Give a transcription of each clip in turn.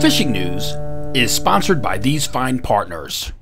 fishing news is sponsored by these fine partners.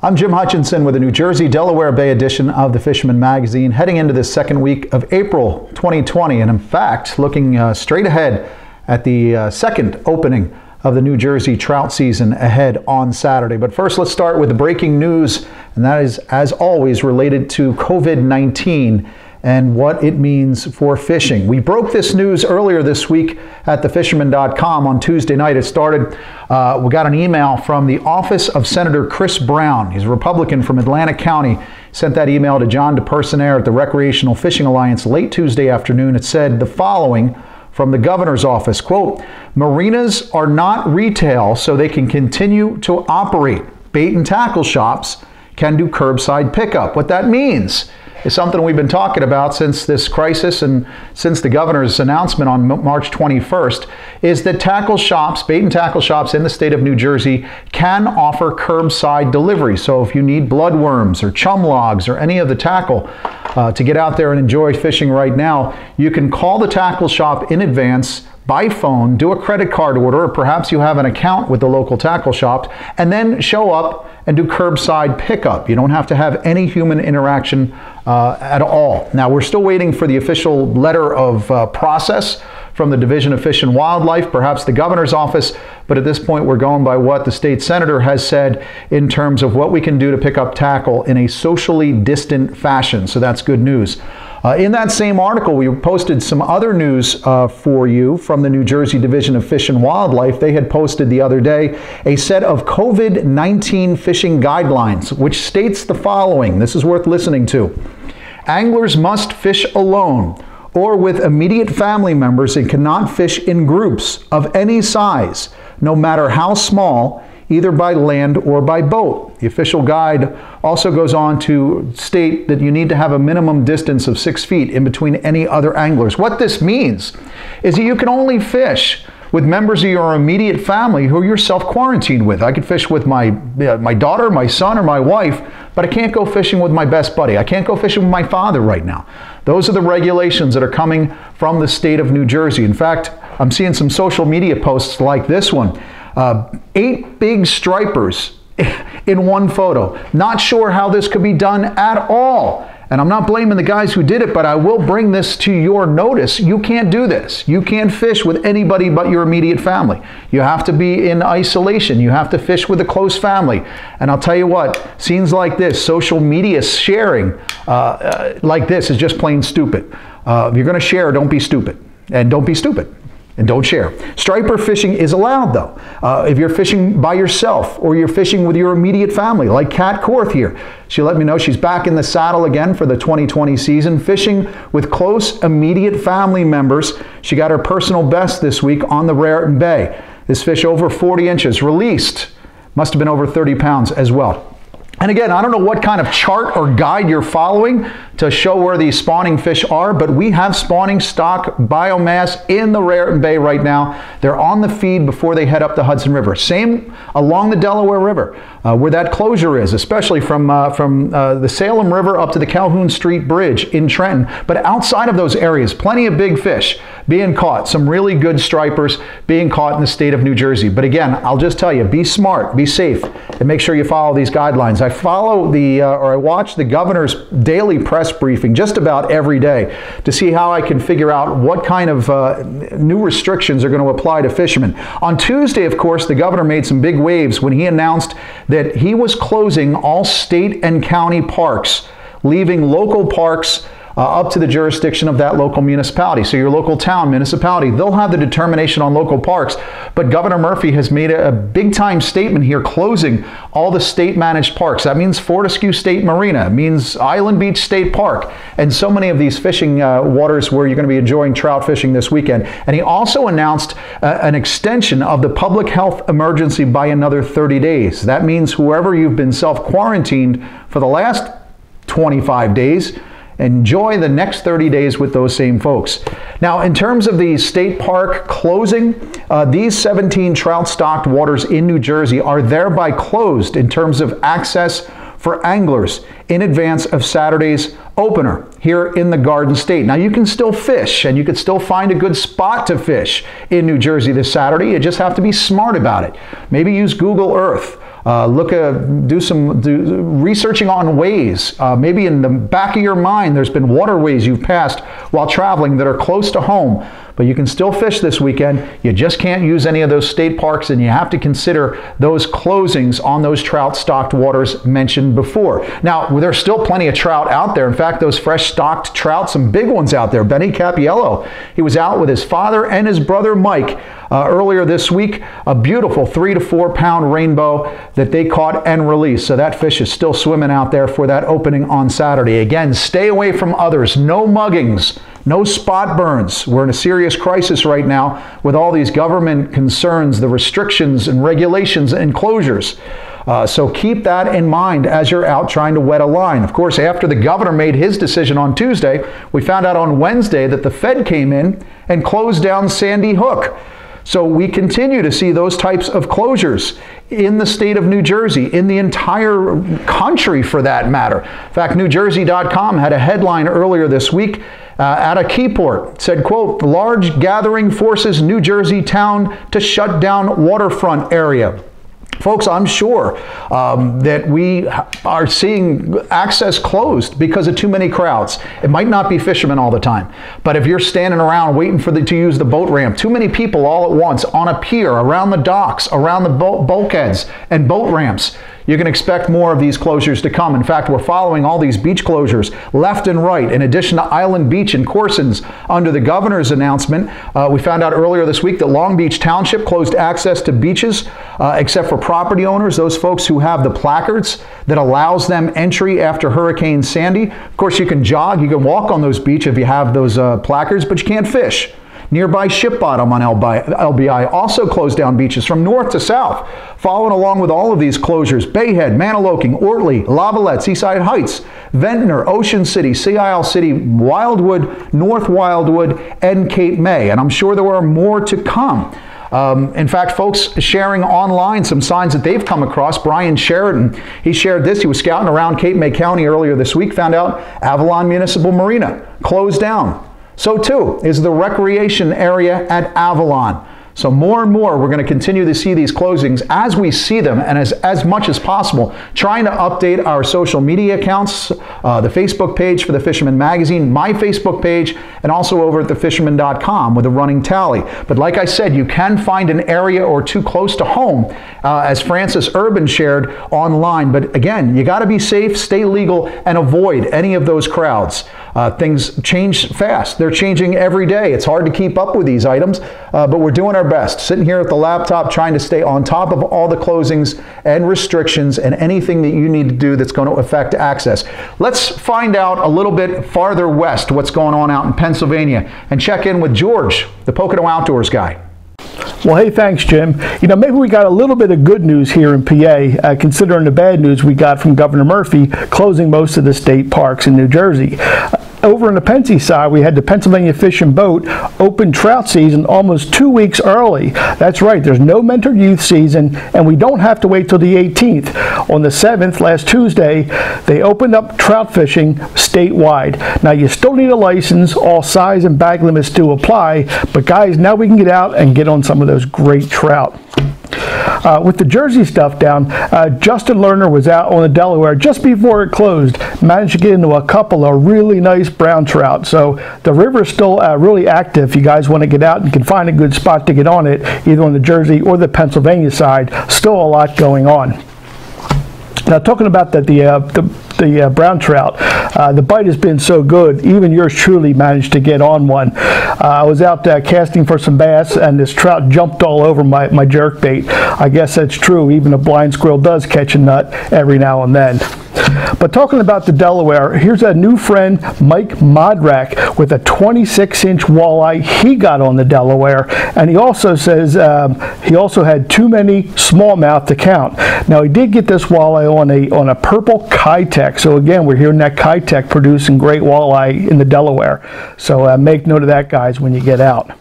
I'm Jim Hutchinson with the New Jersey, Delaware Bay edition of the Fisherman magazine, heading into the second week of April 2020, and in fact, looking straight ahead at the second opening of the New Jersey trout season ahead on Saturday. But first, let's start with the breaking news, and that is, as always, related to COVID-19 and what it means for fishing. We broke this news earlier this week at thefisherman.com on Tuesday night. It started, we got an email from the office of Senator Chris Brown. He's a Republican from Atlantic County. Sent that email to John DePersonaire at the Recreational Fishing Alliance late Tuesday afternoon. It said the following from the governor's office, quote, "Marinas are not retail, so they can continue to operate. Bait and tackle shops can do curbside pickup." What that means is something we've been talking about since this crisis and since the governor's announcement on March 21st, is that tackle shops, bait and tackle shops in the state of New Jersey can offer curbside delivery. So if you need bloodworms or chum logs or any of the tackle to get out there and enjoy fishing right now, you can call the tackle shop in advance by phone, do a credit card order, or perhaps you have an account with the local tackle shop, and then show up and do curbside pickup. You don't have to have any human interaction at all. Now, we're still waiting for the official letter of process from the Division of Fish and Wildlife, perhaps the governor's office, but at this point we're going by what the state senator has said in terms of what we can do to pick up tackle in a socially distant fashion. So that's good news. In that same article, we posted some other news for you from the New Jersey Division of Fish and Wildlife. They had posted the other day a set of COVID-19 fishing guidelines, which states the following. This is worth listening to. Anglers must fish alone or with immediate family members and cannot fish in groups of any size, no matter how small, either by land or by boat. The official guide also goes on to state that you need to have a minimum distance of 6 feet in between any other anglers. What this means is that you can only fish with members of your immediate family who you're self-quarantined with. I could fish with my daughter, my son, or my wife, but I can't go fishing with my best buddy. I can't go fishing with my father right now. Those are the regulations that are coming from the state of New Jersey. In fact, I'm seeing some social media posts like this one. 8 big stripers in one photo. Not sure how this could be done at all. And I'm not blaming the guys who did it, but I will bring this to your notice. You can't do this. You can't fish with anybody but your immediate family. You have to be in isolation. You have to fish with a close family. And I'll tell you what, scenes like this, social media sharing like this is just plain stupid. If you're going to share, don't be stupid. And don't be stupid. And don't share. Striper fishing is allowed, though. If you're fishing by yourself or you're fishing with your immediate family, like Kat Korth here. She let me know she's back in the saddle again for the 2020 season, fishing with close, immediate family members. She got her personal best this week on the Raritan Bay. This fish over 40 inches, released. Must have been over 30 pounds as well. And again, I don't know what kind of chart or guide you're following to show where these spawning fish are, but we have spawning stock biomass in the Raritan Bay right now. They're on the feed before they head up the Hudson River. Same along the Delaware River, where that closure is, especially from the Salem River up to the Calhoun Street Bridge in Trenton. But outside of those areas, plenty of big fish being caught. Some really good stripers being caught in the state of New Jersey. But again, I'll just tell you, be smart, be safe, and make sure you follow these guidelines. I follow I watch the governor's daily press briefing just about every day to see how I can figure out what kind of new restrictions are going to apply to fishermen. On Tuesday, of course, the governor made some big waves when he announced that he was closing all state and county parks, leaving local parks up to the jurisdiction of that local municipality. So your local town, municipality, they'll have the determination on local parks. But Governor Murphy has made a big-time statement here, closing all the state-managed parks. That means Fortescue State Marina. It means Island Beach State Park. And so many of these fishing waters where you're going to be enjoying trout fishing this weekend. And he also announced an extension of the public health emergency by another 30 days. That means whoever you've been self-quarantined for the last 25 days, enjoy the next 30 days with those same folks. Now, in terms of the state park closing, these 17 trout-stocked waters in New Jersey are thereby closed in terms of access for anglers in advance of Saturday's opener here in the Garden State. Now, you can still fish, and you can still find a good spot to fish in New Jersey this Saturday. You just have to be smart about it. Maybe use Google Earth. Do some researching on ways. Maybe in the back of your mind there's been waterways you've passed while traveling that are close to home. But you can still fish this weekend. You just can't use any of those state parks, and you have to consider those closings on those trout-stocked waters mentioned before. Now, there's still plenty of trout out there. In fact, those fresh-stocked trout, some big ones out there. Benny Capiello, he was out with his father and his brother Mike earlier this week. A beautiful 3 to 4 pound rainbow that they caught and released. So that fish is still swimming out there for that opening on Saturday. Again, stay away from others. No muggings. No spot burns. We're in a serious crisis right now with all these government concerns, the restrictions and regulations and closures. So keep that in mind as you're out trying to wet a line. Of course, after the governor made his decision on Tuesday, we found out on Wednesday that the Fed came in and closed down Sandy Hook. So we continue to see those types of closures in the state of New Jersey, in the entire country for that matter. In fact, NewJersey.com had a headline earlier this week at a keyport. It said, quote, "Large gathering forces New Jersey town to shut down waterfront area." Folks, I'm sure that we are seeing access closed because of too many crowds. It might not be fishermen all the time, but if you're standing around waiting for to use the boat ramp, too many people all at once on a pier, around the docks, around the bulkheads and boat ramps, you can expect more of these closures to come. In fact, we're following all these beach closures left and right, in addition to Island Beach and Corson's under the governor's announcement. We found out earlier this week that Long Beach Township closed access to beaches except for property owners, those folks who have the placards that allows them entry after Hurricane Sandy. Of course, you can jog, you can walk on those beaches if you have those placards, but you can't fish. Nearby Ship Bottom on LBI also closed down beaches from north to south. Following along with all of these closures, Bayhead, Maniloking, Ortley, Lavalette, Seaside Heights, Ventnor, Ocean City, Sea Isle City, Wildwood, North Wildwood, and Cape May. And I'm sure there are more to come. In fact, folks sharing online some signs that they've come across. Brian Sheridan, he shared this. He was scouting around Cape May County earlier this week, found out Avalon Municipal Marina closed down. So too is the recreation area at Avalon. So more and more, we're going to continue to see these closings as we see them, and as much as possible, trying to update our social media accounts, the Facebook page for the Fisherman magazine, my Facebook page, and also over at thefisherman.com with a running tally. But like I said, you can find an area or two close to home, as Francis Urban shared online. But again, you got to be safe, stay legal, and avoid any of those crowds. Things change fast. They're changing every day. It's hard to keep up with these items, but we're doing our best. Sitting here at the laptop trying to stay on top of all the closings and restrictions and anything that you need to do that's going to affect access. Let's find out a little bit farther west what's going on out in Pennsylvania and check in with George, the Pocono Outdoors guy. Well, hey, thanks, Jim. You know, maybe we got a little bit of good news here in PA, considering the bad news we got from Governor Murphy closing most of the state parks in New Jersey. Over on the Pensy side, we had the Pennsylvania Fish and Boat open trout season almost 2 weeks early. That's right, there's no mentored youth season, and we don't have to wait till the 18th. On the 7th, last Tuesday, they opened up trout fishing statewide. Now, you still need a license. All size and bag limits do apply, but guys, now we can get out and get on some of those great trout. With the Jersey stuff down, Justin Lerner was out on the Delaware just before it closed, managed to get into a couple of really nice brown trout. So the river is still really active. If you guys want to get out and can find a good spot to get on it, either on the Jersey or the Pennsylvania side, still a lot going on. Now, talking about the brown trout, the bite has been so good, even yours truly managed to get on one. I was out casting for some bass, and this trout jumped all over my jerkbait. I guess that's true. Even a blind squirrel does catch a nut every now and then. But talking about the Delaware, here's a new friend, Mike Modrak, with a 26-inch walleye he got on the Delaware, and he also says he also had too many smallmouth to count. Now, he did get this walleye on a purple Kitech, so again, we're hearing that Kitech producing great walleye in the Delaware. So make note of that, guys, when you get out.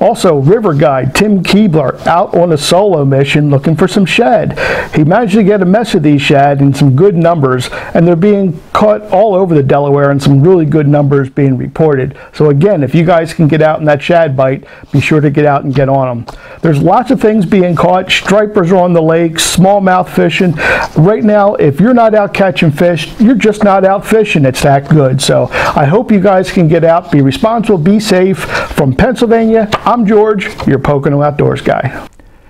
Also, river guide Tim Keebler out on a solo mission looking for some shad. He managed to get a mess of these shad in some good numbers, and they're being caught all over the Delaware and some really good numbers being reported. So again, if you guys can get out in that shad bite, be sure to get out and get on them. There's lots of things being caught. Stripers are on the lake, smallmouth fishing. Right now, if you're not out catching fish, you're just not out fishing. It's that good. So I hope you guys can get out, be responsible, be safe. From Pennsylvania, I'm George, your Pocono Outdoors guy.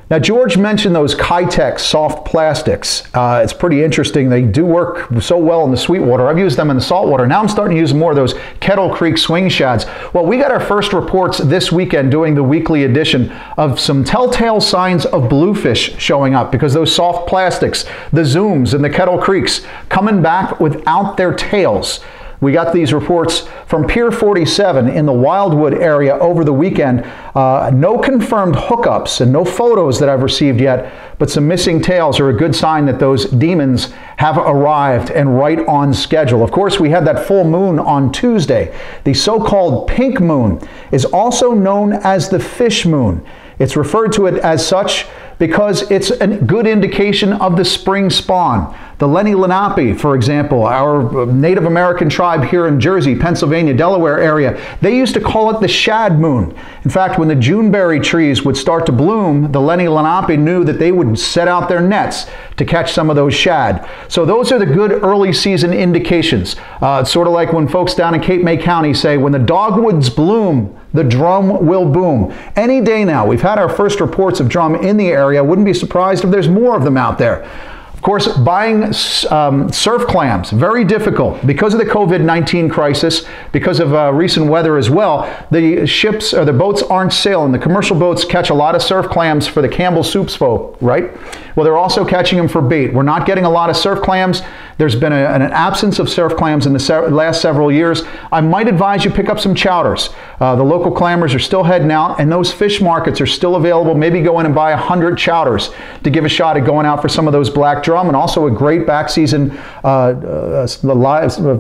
Now, George mentioned those Kytex soft plastics. It's pretty interesting. They do work so well in the sweetwater. I've used them in the saltwater. Now I'm starting to use more of those Kettle Creek swing shads. Well, we got our first reports this weekend doing the weekly edition of some telltale signs of bluefish showing up because those soft plastics, the Zooms and the Kettle Creeks, coming back without their tails. We got these reports from Pier 47 in the Wildwood area over the weekend. No confirmed hookups and no photos that I've received yet, but some missing tails are a good sign that those demons have arrived and right on schedule. Of course, we had that full moon on Tuesday. The so-called pink moon is also known as the fish moon. It's referred to it as such because it's a good indication of the spring spawn. The Lenni Lenape, for example, our Native American tribe here in Jersey, Pennsylvania, Delaware area, they used to call it the shad moon. In fact, when the Juneberry trees would start to bloom, the Lenni Lenape knew that they would set out their nets to catch some of those shad. So those are the good early season indications. It's sort of like when folks down in Cape May County say, when the dogwoods bloom, the drum will boom. Any day now, we've had our first reports of drum in the area. Wouldn't be surprised if there's more of them out there. Of course, buying surf clams, very difficult because of the COVID-19 crisis, because of recent weather as well. The ships or the boats aren't sailing. The commercial boats catch a lot of surf clams for the Campbell Soups folk, right? Well, they're also catching them for bait. We're not getting a lot of surf clams. There's been an absence of surf clams in the last several years. I might advise you pick up some chowders. The local clammers are still heading out, and those fish markets are still available. Maybe go in and buy 100 chowders to give a shot at going out for some of those black drum, and also a great back season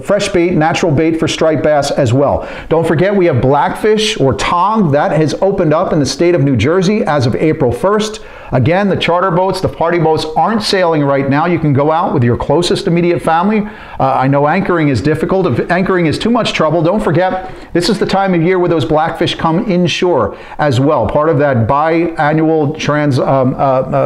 fresh bait, natural bait for striped bass as well. Don't forget we have blackfish or tong that has opened up in the state of New Jersey as of April 1st. Again, the charter boats, the party boats aren't sailing right now. You can go out with your closest immediate family. I know anchoring is difficult. If anchoring is too much trouble, don't forget this is the time of year where those blackfish come inshore as well. Part of that biannual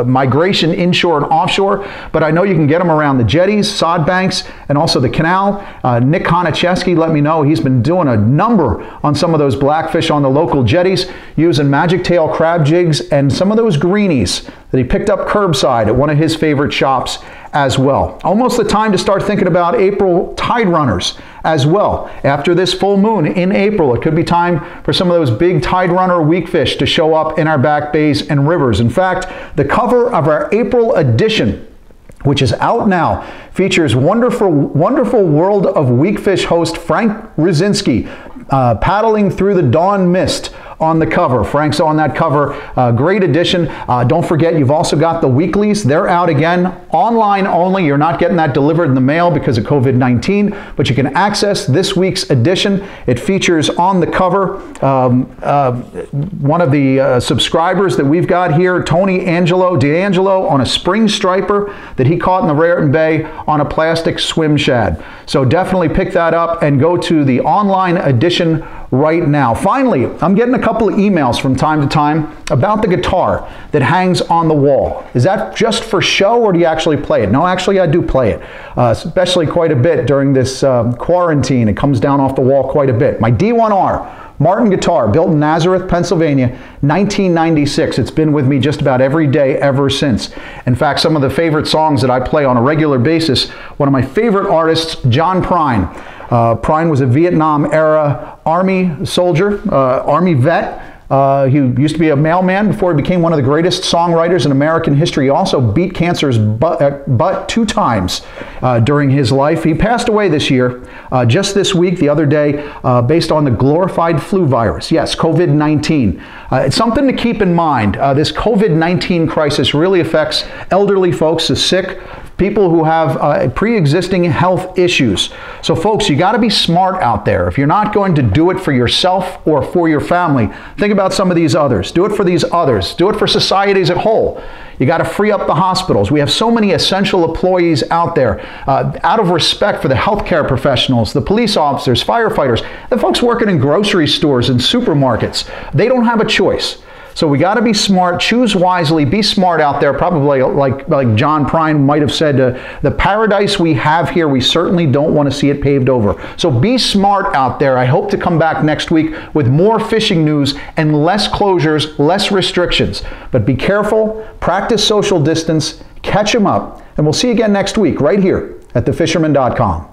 migration inshore and offshore. But I know you can get them around the jetties, sod banks, and also the canal. Nick Honicheski let me know he's been doing a number on some of those blackfish on the local jetties using magic tail crab jigs and some of those greenies that he picked up curbside at one of his favorite shops as well. Almost the time to start thinking about April tide runners as well. After this full moon in April, it could be time for some of those big tide runner weakfish to show up in our back bays and rivers. In fact, the cover of our April edition, which is out now, features wonderful World of Weakfish host Frank Ruzinski paddling through the dawn mist on the cover. Frank's on that cover. Great edition. Don't forget, you've also got the weeklies. They're out again, online only. You're not getting that delivered in the mail because of COVID-19, but you can access this week's edition. It features on the cover one of the subscribers that we've got here, Tony D'Angelo, on a spring striper that he caught in the Raritan Bay on a plastic swim shad. So definitely pick that up and go to the online edition right now. Finally, I'm getting a couple of emails from time to time about the guitar that hangs on the wall. Is that just for show, or do you actually play it? No, actually I do play it, especially quite a bit during this quarantine. It comes down off the wall quite a bit. My D1R Martin guitar, built in Nazareth, Pennsylvania, 1996. It's been with me just about every day ever since. In fact, some of the favorite songs that I play on a regular basis, one of my favorite artists, John Prine. Prine was a Vietnam-era Army soldier, Army vet. He used to be a mailman before he became one of the greatest songwriters in American history. He also beat cancer's butt 2 times during his life. He passed away this year, just this week, the other day, based on the glorified flu virus. Yes, COVID-19. It's something to keep in mind. This COVID-19 crisis really affects elderly folks, the sick, people who have pre-existing health issues. So folks, you got to be smart out there. If you're not going to do it for yourself or for your family, think about some of these others. Do it for these others. Do it for society as a whole. You got to free up the hospitals. We have so many essential employees out there. Out of respect for the healthcare professionals, the police officers, firefighters, the folks working in grocery stores and supermarkets, they don't have a choice. So we got to be smart, choose wisely, be smart out there. Probably like John Prine might have said, the paradise we have here, we certainly don't want to see it paved over. So be smart out there. I hope to come back next week with more fishing news and less closures, less restrictions. But be careful, practice social distance, catch them up, and we'll see you again next week right here at thefisherman.com.